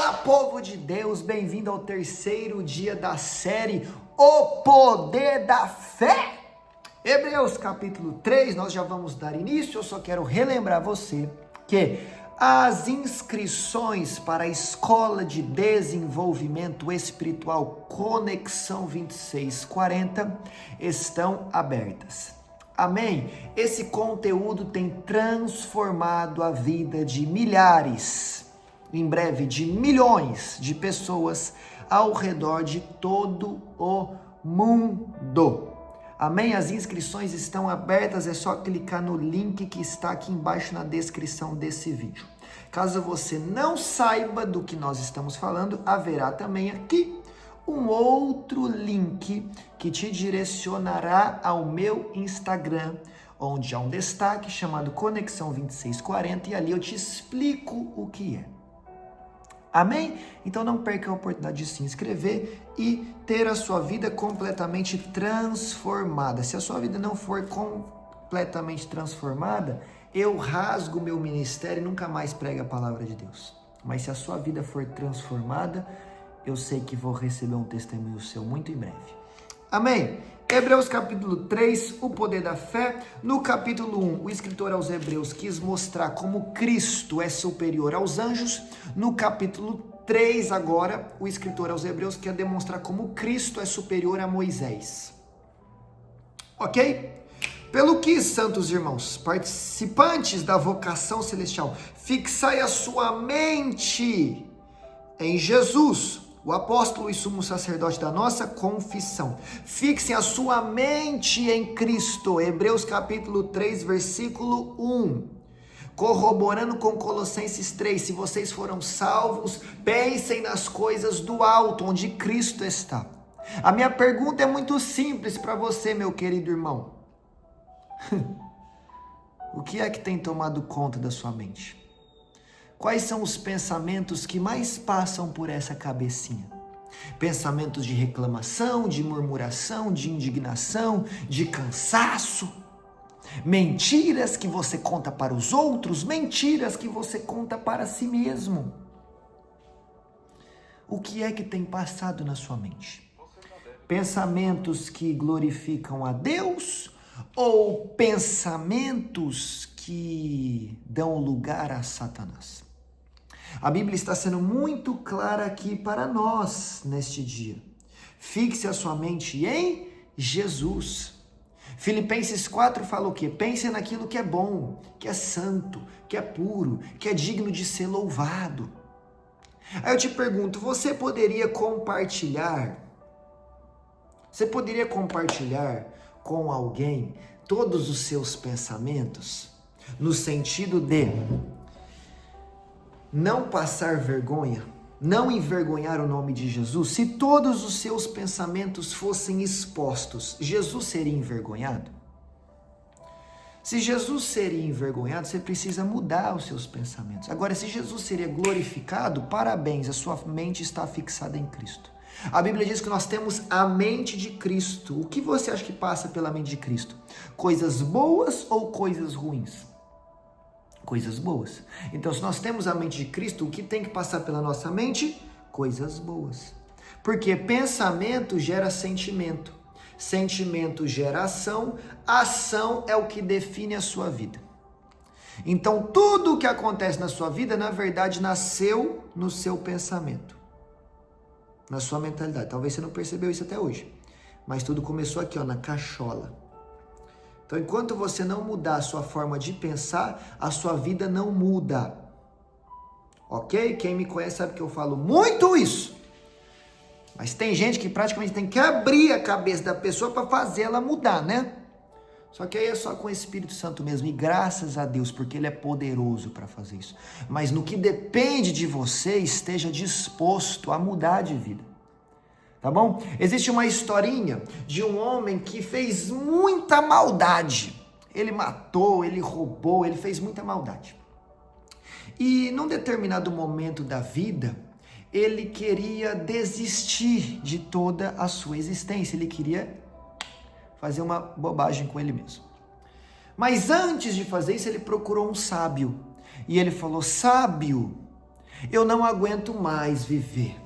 Fala, povo de Deus, bem-vindo ao terceiro dia da série O Poder da Fé. Hebreus capítulo 3, nós já vamos dar início. Eu só quero relembrar você que as inscrições para a Escola de Desenvolvimento Espiritual Conexão 2640 estão abertas. Amém? Esse conteúdo tem transformado a vida de milhares, em breve de milhões de pessoas ao redor de todo o mundo. Amém? As inscrições estão abertas, é só clicar no link que está aqui embaixo na descrição desse vídeo. Caso você não saiba do que nós estamos falando, haverá também aqui um outro link que te direcionará ao meu Instagram, onde há um destaque chamado Conexão 2640 e ali eu te explico o que é. Amém? Então não perca a oportunidade de se inscrever e ter a sua vida completamente transformada. Se a sua vida não for completamente transformada, eu rasgo meu ministério e nunca mais prego a palavra de Deus. Mas se a sua vida for transformada, eu sei que vou receber um testemunho seu muito em breve. Amém? Hebreus capítulo 3, o poder da fé. No capítulo 1, o escritor aos Hebreus quis mostrar como Cristo é superior aos anjos. No capítulo 3 agora, o escritor aos Hebreus quer demonstrar como Cristo é superior a Moisés. Ok? Pelo que, santos irmãos, participantes da vocação celestial, fixai a sua mente em Jesus, o apóstolo e sumo sacerdote da nossa confissão. Fixem a sua mente em Cristo. Hebreus capítulo 3, versículo 1. Corroborando com Colossenses 3, se vocês foram salvos, pensem nas coisas do alto, onde Cristo está. A minha pergunta é muito simples para você, meu querido irmão. O que é que tem tomado conta da sua mente? Quais são os pensamentos que mais passam por essa cabecinha? Pensamentos de reclamação, de murmuração, de indignação, de cansaço? Mentiras que você conta para os outros, mentiras que você conta para si mesmo. O que é que tem passado na sua mente? Pensamentos que glorificam a Deus ou pensamentos que dão lugar a Satanás? A Bíblia está sendo muito clara aqui para nós neste dia. Fixe a sua mente em Jesus. Filipenses 4 fala o quê? Pense naquilo que é bom, que é santo, que é puro, que é digno de ser louvado. Aí eu te pergunto, você poderia compartilhar com alguém todos os seus pensamentos, no sentido de não passar vergonha, não envergonhar o nome de Jesus? Se todos os seus pensamentos fossem expostos, Jesus seria envergonhado? Se Jesus seria envergonhado, você precisa mudar os seus pensamentos. Agora, se Jesus seria glorificado, parabéns, a sua mente está fixada em Cristo. A Bíblia diz que nós temos a mente de Cristo. O que você acha que passa pela mente de Cristo? Coisas boas ou coisas ruins? Coisas boas. Então, se nós temos a mente de Cristo, o que tem que passar pela nossa mente? Coisas boas. Porque pensamento gera sentimento. Sentimento gera ação. Ação é o que define a sua vida. Então, tudo o que acontece na sua vida, na verdade, nasceu no seu pensamento. Na sua mentalidade. Talvez você não percebeu isso até hoje. Mas tudo começou aqui, ó, na cachola. Então, enquanto você não mudar a sua forma de pensar, a sua vida não muda. Ok? Quem me conhece sabe que eu falo muito isso. Mas tem gente que praticamente tem que abrir a cabeça da pessoa para fazer ela mudar, né? Só que aí é só com o Espírito Santo mesmo. E graças a Deus, porque Ele é poderoso para fazer isso. Mas no que depende de você, esteja disposto a mudar de vida. Tá bom? Existe uma historinha de um homem que fez muita maldade. Ele matou, ele roubou, ele fez muita maldade. E num determinado momento da vida, ele queria desistir de toda a sua existência. Ele queria fazer uma bobagem com ele mesmo. Mas antes de fazer isso, ele procurou um sábio. E ele falou: sábio, Eu não aguento mais viver.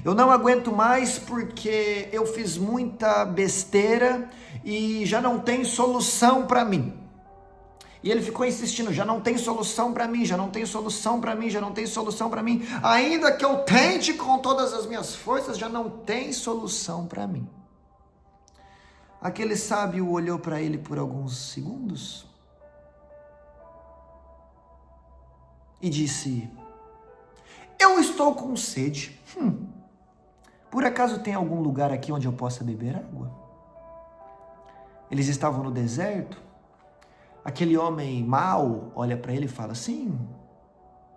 Eu não aguento mais porque eu fiz muita besteira e já não tem solução para mim. E ele ficou insistindo, já não tem solução para mim, já não tem solução para mim, já não tem solução para mim. Ainda que eu tente com todas as minhas forças, já não tem solução para mim. Aquele sábio olhou para ele por alguns segundos e disse: eu estou com sede. Por acaso tem algum lugar aqui onde eu possa beber água? Eles estavam no deserto. Aquele homem mau olha para ele e fala: sim,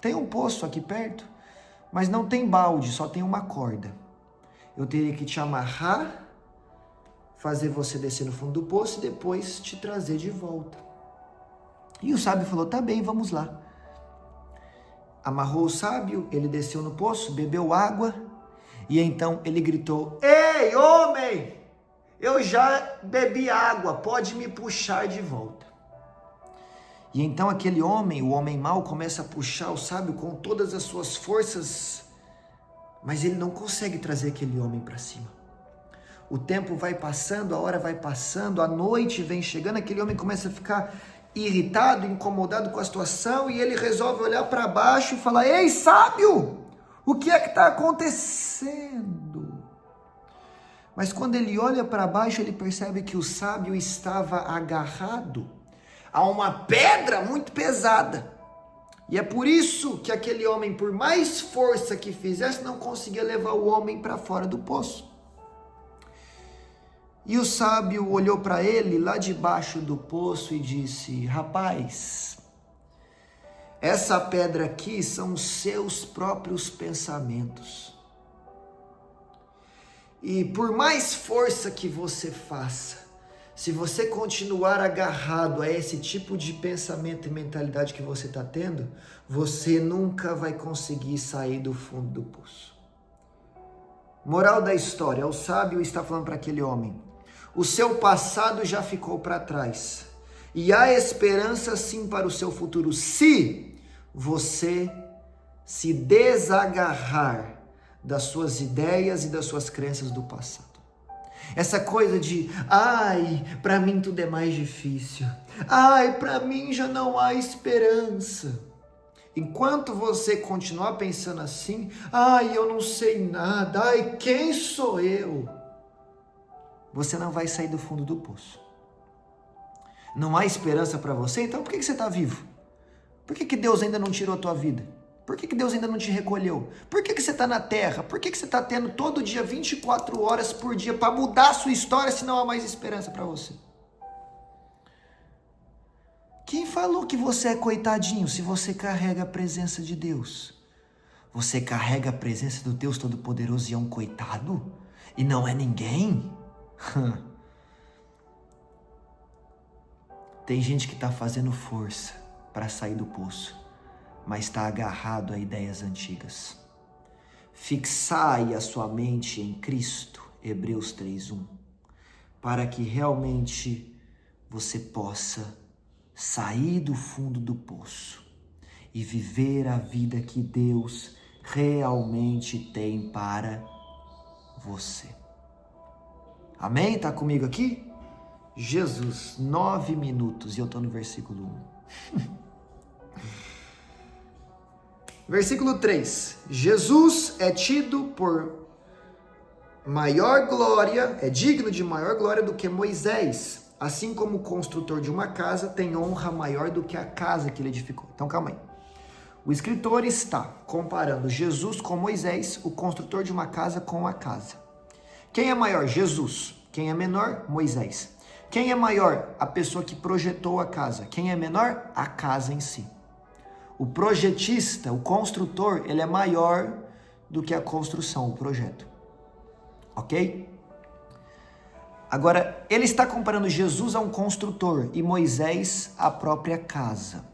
tem um poço aqui perto, mas não tem balde, só tem uma corda. Eu teria que te amarrar, fazer você descer no fundo do poço e depois te trazer de volta. E o sábio falou: tá bem, vamos lá. Amarrou o sábio, ele desceu no poço, bebeu água, e então ele gritou: ei, homem, eu já bebi água, pode me puxar de volta. E então aquele homem, o homem mau, começa a puxar o sábio com todas as suas forças, mas ele não consegue trazer aquele homem para cima. O tempo vai passando, a hora vai passando, a noite vem chegando, aquele homem começa a ficar irritado, incomodado com a situação, e ele resolve olhar para baixo e falar: ei, sábio, o que é que está acontecendo? Mas quando ele olha para baixo, ele percebe que o sábio estava agarrado a uma pedra muito pesada. E é por isso que aquele homem, por mais força que fizesse, não conseguia levar o homem para fora do poço. E o sábio olhou para ele lá debaixo do poço e disse: rapaz, essa pedra aqui são os seus próprios pensamentos. E por mais força que você faça, se você continuar agarrado a esse tipo de pensamento e mentalidade que você está tendo, você nunca vai conseguir sair do fundo do poço. Moral da história: o sábio está falando para aquele homem: o seu passado já ficou para trás. E há esperança sim para o seu futuro, se você se desagarrar das suas ideias e das suas crenças do passado. Essa coisa de: ai, para mim tudo é mais difícil. Ai, para mim já não há esperança. Enquanto você continuar pensando assim: ai, eu não sei nada. Ai, quem sou eu? Você não vai sair do fundo do poço. Não há esperança para você, então por que você está vivo? Por que Deus ainda não tirou a tua vida? Por que Deus ainda não te recolheu? Por que você está na terra? Por que você está tendo todo dia 24 horas por dia para mudar a sua história se não há mais esperança para você? Quem falou que você é coitadinho se você carrega a presença de Deus? Você carrega a presença do Deus Todo-Poderoso e é um coitado? E não é ninguém? Tem gente que está fazendo força para sair do poço, mas está agarrado a ideias antigas. Fixai a sua mente em Cristo, Hebreus 3:1, para que realmente você possa sair do fundo do poço e viver a vida que Deus realmente tem para você. Amém? Está comigo aqui? Jesus, 9 minutos e eu estou no versículo 1. Versículo 3. Jesus é tido por maior glória, é digno de maior glória do que Moisés, assim como o construtor de uma casa tem honra maior do que a casa que ele edificou. Então calma aí. O escritor está comparando Jesus com Moisés, o construtor de uma casa com a casa. Quem é maior? Jesus. Quem é menor? Moisés. Quem é maior? A pessoa que projetou a casa. Quem é menor? A casa em si. O projetista, o construtor, ele é maior do que a construção, o projeto. Ok? Agora, ele está comparando Jesus a um construtor e Moisés à própria casa.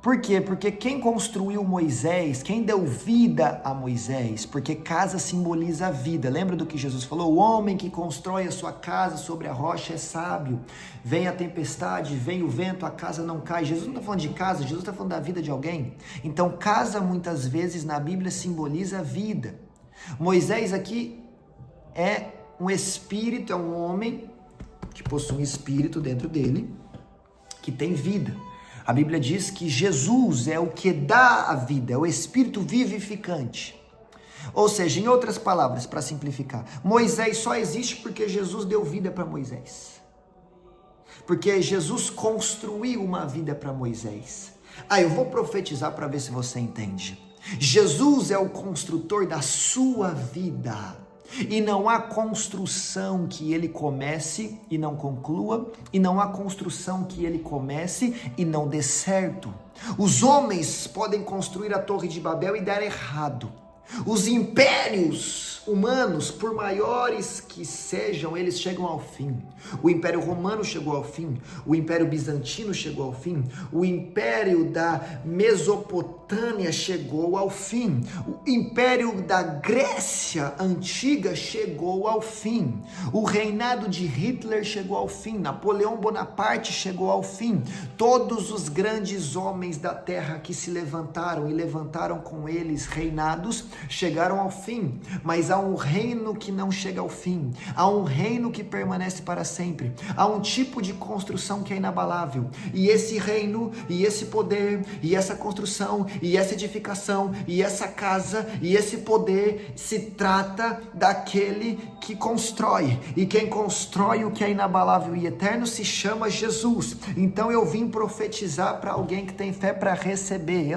Por quê? Porque quem construiu Moisés, quem deu vida a Moisés, porque casa simboliza a vida. Lembra do que Jesus falou? O homem que constrói a sua casa sobre a rocha é sábio. Vem a tempestade, vem o vento, a casa não cai. Jesus não está falando de casa, Jesus está falando da vida de alguém. Então, casa muitas vezes na Bíblia simboliza a vida. Moisés aqui é um espírito, é um homem que possui um espírito dentro dele, que tem vida. A Bíblia diz que Jesus é o que dá a vida, é o Espírito vivificante. Ou seja, em outras palavras, para simplificar, Moisés só existe porque Jesus deu vida para Moisés. Porque Jesus construiu uma vida para Moisés. Eu vou profetizar para ver se você entende. Jesus é o construtor da sua vida. E não há construção que ele comece e não conclua, e não há construção que ele comece e não dê certo. Os homens podem construir a Torre de Babel e dar errado. Os impérios humanos, por maiores que sejam, eles chegam ao fim. O Império Romano chegou ao fim, o Império Bizantino chegou ao fim, o Império da Mesopotâmia chegou ao fim, o Império da Grécia Antiga chegou ao fim, o reinado de Hitler chegou ao fim, Napoleão Bonaparte chegou ao fim. Todos os grandes homens da terra que se levantaram e levantaram com eles reinados chegaram ao fim, mas há um reino que não chega ao fim, há um reino que permanece para sempre, há um tipo de construção que é inabalável, e esse reino, e esse poder, e essa construção, e essa edificação, e essa casa, e esse poder, se trata daquele que constrói, e quem constrói o que é inabalável e eterno se chama Jesus. Então eu vim profetizar para alguém que tem fé para receber,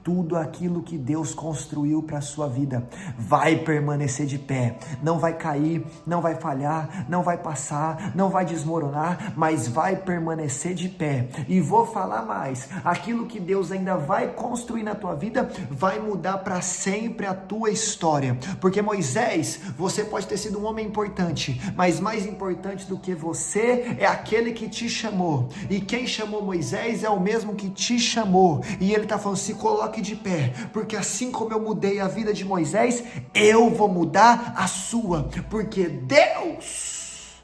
tudo aquilo que Deus construiu para a sua vida vai permanecer de pé, não vai cair, não vai falhar, não vai passar, não vai desmoronar, mas vai permanecer de pé. E vou falar mais, aquilo que Deus ainda vai construir na tua vida vai mudar para sempre a tua história, porque Moisés, você pode ter sido um homem importante, mas mais importante do que você é aquele que te chamou, e quem chamou Moisés é o mesmo que te chamou, e ele está falando, se coloque de pé, porque assim como eu mudei a vida de Moisés, eu vou mudar a sua, porque Deus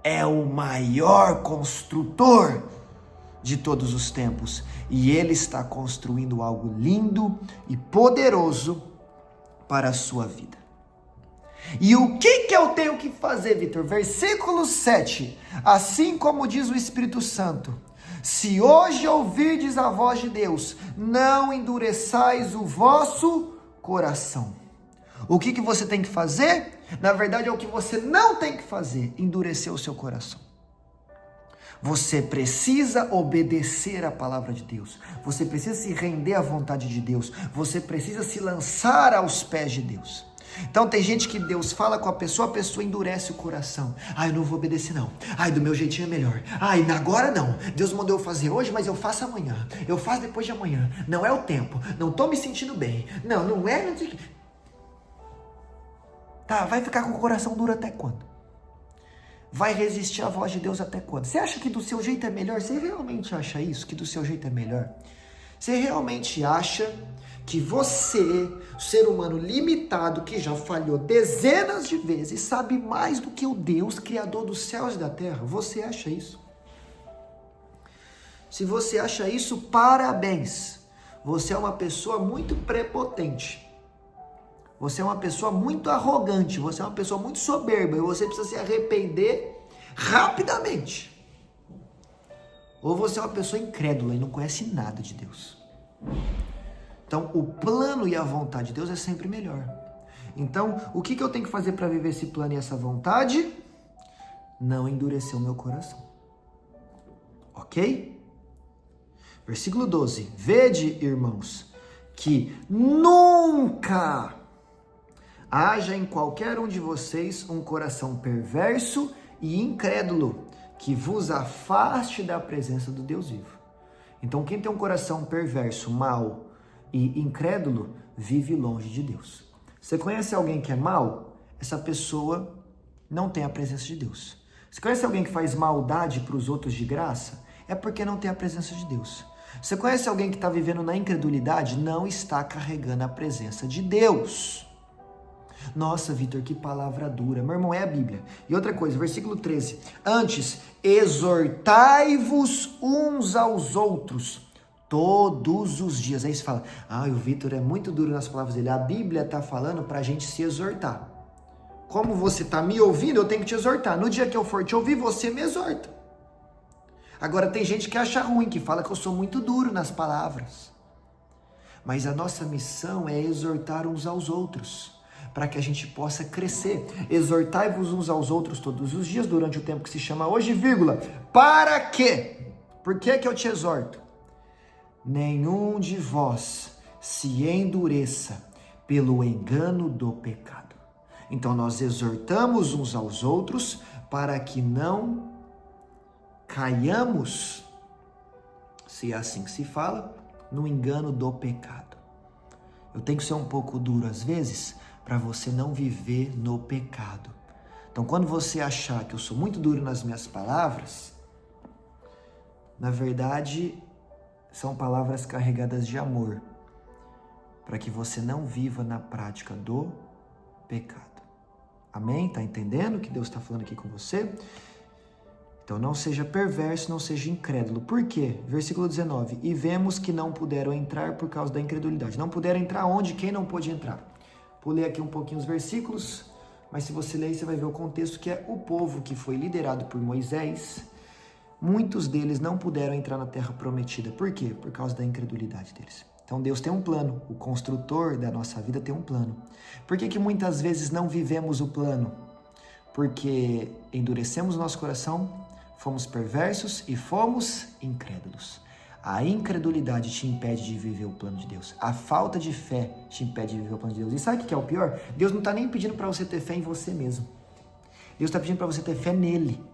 é o maior construtor de todos os tempos, e Ele está construindo algo lindo e poderoso para a sua vida. E o que eu tenho que fazer, Vitor? Versículo 7, assim como diz o Espírito Santo, se hoje ouvirdes a voz de Deus, não endureçais o vosso coração. O que você tem que fazer? Na verdade é o que você não tem que fazer, endurecer o seu coração. Você precisa obedecer a palavra de Deus, você precisa se render à vontade de Deus, você precisa se lançar aos pés de Deus. Então tem gente que Deus fala com a pessoa endurece o coração. Eu não vou obedecer não. Do meu jeitinho é melhor. Agora não. Deus mandou eu fazer hoje, mas eu faço amanhã. Eu faço depois de amanhã. Não é o tempo. Não tô me sentindo bem. Não é. Tá, vai ficar com o coração duro até quando? Vai resistir à voz de Deus até quando? Você acha que do seu jeito é melhor? Você realmente acha isso? Que do seu jeito é melhor? Você realmente acha que você, ser humano limitado, que já falhou dezenas de vezes, sabe mais do que o Deus, Criador dos céus e da terra? Você acha isso? Se você acha isso, parabéns. Você é uma pessoa muito prepotente. Você é uma pessoa muito arrogante. Você é uma pessoa muito soberba. E você precisa se arrepender rapidamente. Ou você é uma pessoa incrédula e não conhece nada de Deus. Então, o plano e a vontade de Deus é sempre melhor. Então, o que eu tenho que fazer para viver esse plano e essa vontade? Não endurecer o meu coração. Ok? Versículo 12. Vede, irmãos, que nunca haja em qualquer um de vocês um coração perverso e incrédulo, que vos afaste da presença do Deus vivo. Então, quem tem um coração perverso, mau e incrédulo, vive longe de Deus. Você conhece alguém que é mau? Essa pessoa não tem a presença de Deus. Você conhece alguém que faz maldade para os outros de graça? é porque não tem a presença de Deus. Você conhece alguém que está vivendo na incredulidade? Não está carregando a presença de Deus. Nossa, Vitor, que palavra dura. Meu irmão, é a Bíblia. E outra coisa, versículo 13. Antes, exortai-vos uns aos outros todos os dias. Aí você fala, o Vitor é muito duro nas palavras dele. A Bíblia está falando para a gente se exortar. Como você está me ouvindo, eu tenho que te exortar. No dia que eu for te ouvir, você me exorta. Agora, tem gente que acha ruim, que fala que eu sou muito duro nas palavras. Mas a nossa missão é exortar uns aos outros, para que a gente possa crescer. Exortai-vos uns aos outros todos os dias, durante o tempo que se chama hoje, vírgula. Para quê? Por que eu te exorto? Nenhum de vós se endureça pelo engano do pecado. Então nós exortamos uns aos outros para que não caiamos, se é assim que se fala, no engano do pecado. Eu tenho que ser um pouco duro às vezes para você não viver no pecado. Então quando você achar que eu sou muito duro nas minhas palavras, na verdade são palavras carregadas de amor, para que você não viva na prática do pecado. Amém? Tá entendendo o que Deus está falando aqui com você? Então não seja perverso, não seja incrédulo. Por quê? Versículo 19. E vemos que não puderam entrar por causa da incredulidade. Não puderam entrar onde? Quem não pôde entrar? Pulei aqui um pouquinho os versículos, mas se você ler, você vai ver o contexto, que é o povo que foi liderado por Moisés. Muitos deles não puderam entrar na terra prometida. Por quê? Por causa da incredulidade deles. Então Deus tem um plano, o construtor da nossa vida tem um plano. Por que muitas vezes não vivemos o plano? Porque endurecemos o nosso coração, fomos perversos e fomos incrédulos. A incredulidade te impede de viver o plano de Deus. A falta de fé te impede de viver o plano de Deus. E sabe o que é o pior? Deus não está nem pedindo para você ter fé em você mesmo. Deus está pedindo para você ter fé nele.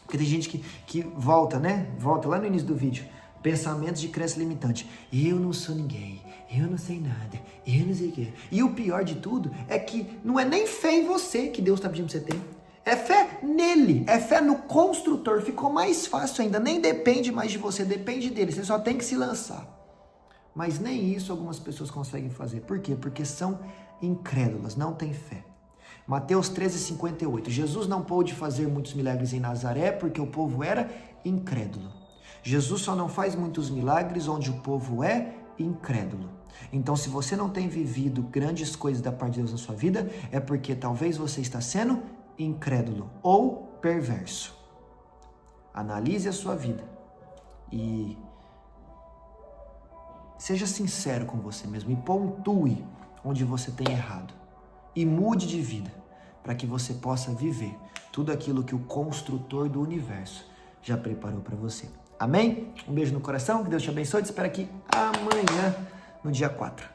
Porque tem gente que volta, né? Volta lá no início do vídeo. Pensamentos de crença limitante. Eu não sou ninguém. Eu não sei nada. Eu não sei o quê. E o pior de tudo é que não é nem fé em você que Deus está pedindo para você ter. É fé nele. É fé no construtor. Ficou mais fácil ainda. Nem depende mais de você. Depende dele. Você só tem que se lançar. Mas nem isso algumas pessoas conseguem fazer. Por quê? Porque são incrédulas. Não têm fé. Mateus 13:58. Jesus não pôde fazer muitos milagres em Nazaré porque o povo era incrédulo. Jesus só não faz muitos milagres onde o povo é incrédulo. Então, se você não tem vivido grandes coisas da parte de Deus na sua vida, é porque talvez você está sendo incrédulo ou perverso. Analise a sua vida e seja sincero com você mesmo e pontue onde você tem errado. E mude de vida, para que você possa viver tudo aquilo que o construtor do universo já preparou para você. Amém? Um beijo no coração, que Deus te abençoe. Te espero aqui amanhã, no dia 4.